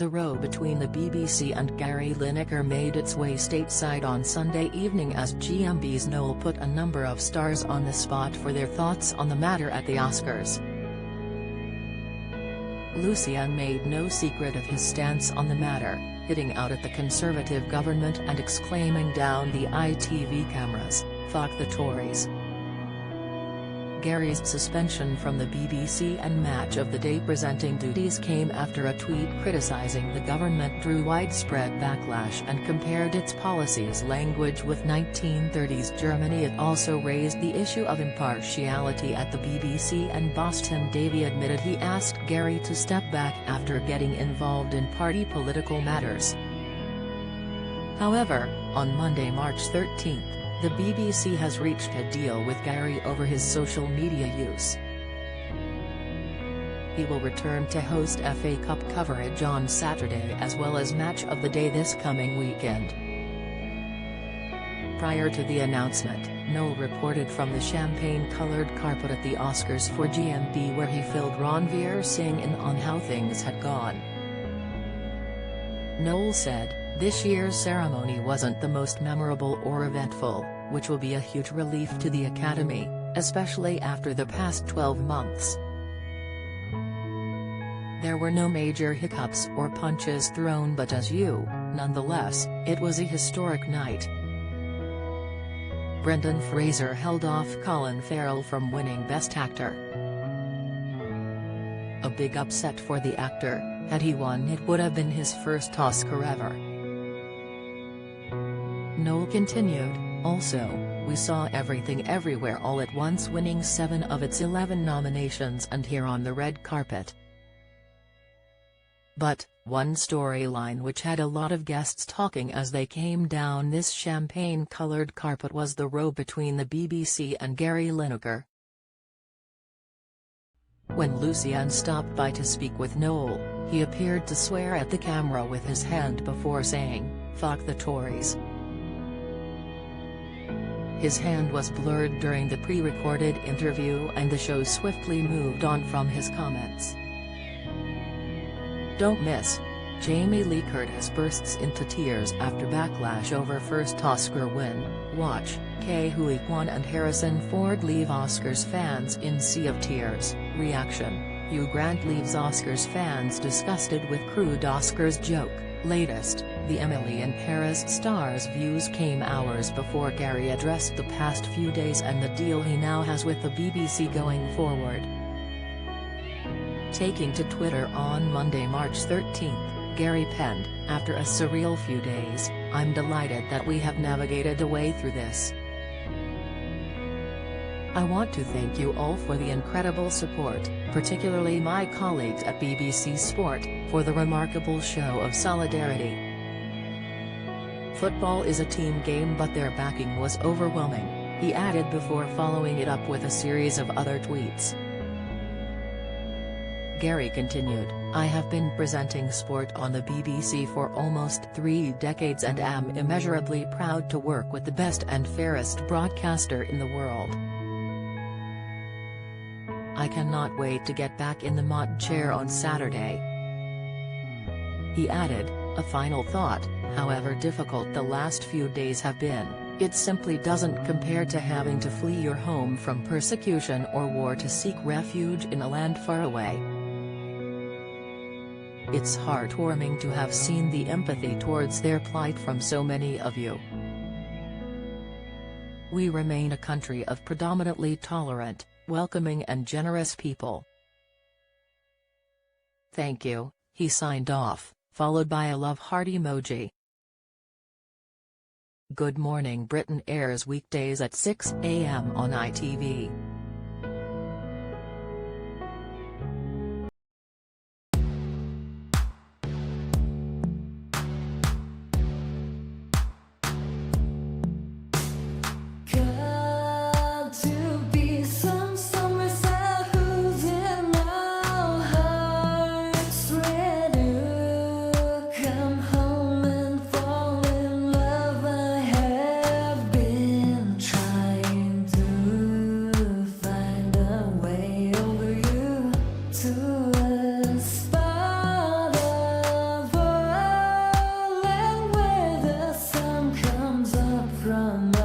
The row between the BBC and Gary Lineker made its way stateside on Sunday evening as GMB's Noel put a number of stars on the spot for their thoughts on the matter at the Oscars. Lucian made no secret of his stance on the matter, hitting out at the Conservative government and exclaiming down the ITV cameras, "Fuck the Tories." Gary's suspension from the BBC and Match of the Day presenting duties came after a tweet criticizing the government drew widespread backlash and compared its policies language with 1930s Germany. It also raised the issue of impartiality at the BBC, and boss Tim Davie admitted he asked Gary to step back after getting involved in party political matters. However, on Monday, March 13, the BBC has reached a deal with Gary over his social media use. He will return to host FA Cup coverage on Saturday as well as Match of the Day this coming weekend. Prior to the announcement, Noel reported from the champagne-coloured carpet at the Oscars for GMB, where he filled Ranveer Singh in on how things had gone. Noel said, "This year's ceremony wasn't the most memorable or eventful, which will be a huge relief to the Academy, especially after the past 12 months. There were no major hiccups or punches thrown, but nonetheless, it was a historic night." Brendan Fraser held off Colin Farrell from winning Best Actor. A big upset for the actor. Had he won, it would have been his first Oscar ever. Noel continued, "Also, we saw Everything Everywhere All at Once winning 7 of its 11 nominations and here on the red carpet. But, one storyline which had a lot of guests talking as they came down this champagne-coloured carpet was the row between the BBC and Gary Lineker. When Lucian stopped by to speak with Noel, he appeared to swear at the camera with his hand before saying, 'Fuck the Tories.' His hand was blurred during the pre-recorded interview and the show swiftly moved on from his comments. Don't miss. Jamie Lee Curtis bursts into tears after backlash over first Oscar win. Watch, Ke Huy Quan and Harrison Ford leave Oscars fans in sea of tears. Reaction, Hugh Grant leaves Oscars fans disgusted with crude Oscars joke. Latest, the Emily in Paris star's views came hours before Gary addressed the past few days and the deal he now has with the BBC going forward. Taking to Twitter on Monday, March 13, Gary penned, "After a surreal few days, I'm delighted that we have navigated a way through this. I want to thank you all for the incredible support, particularly my colleagues at BBC Sport, for the remarkable show of solidarity. Football is a team game, but their backing was overwhelming," he added before following it up with a series of other tweets. Gary continued, "I have been presenting sport on the BBC for almost 3 decades and am immeasurably proud to work with the best and fairest broadcaster in the world. I cannot wait to get back in the mod chair on Saturday." He added, "A final thought, however difficult the last few days have been, it simply doesn't compare to having to flee your home from persecution or war to seek refuge in a land far away. It's heartwarming to have seen the empathy towards their plight from so many of you. We remain a country of predominantly tolerant, welcoming and generous people. Thank you," he signed off, followed by a love heart emoji. Good Morning Britain airs weekdays at 6 a.m. on ITV. drama.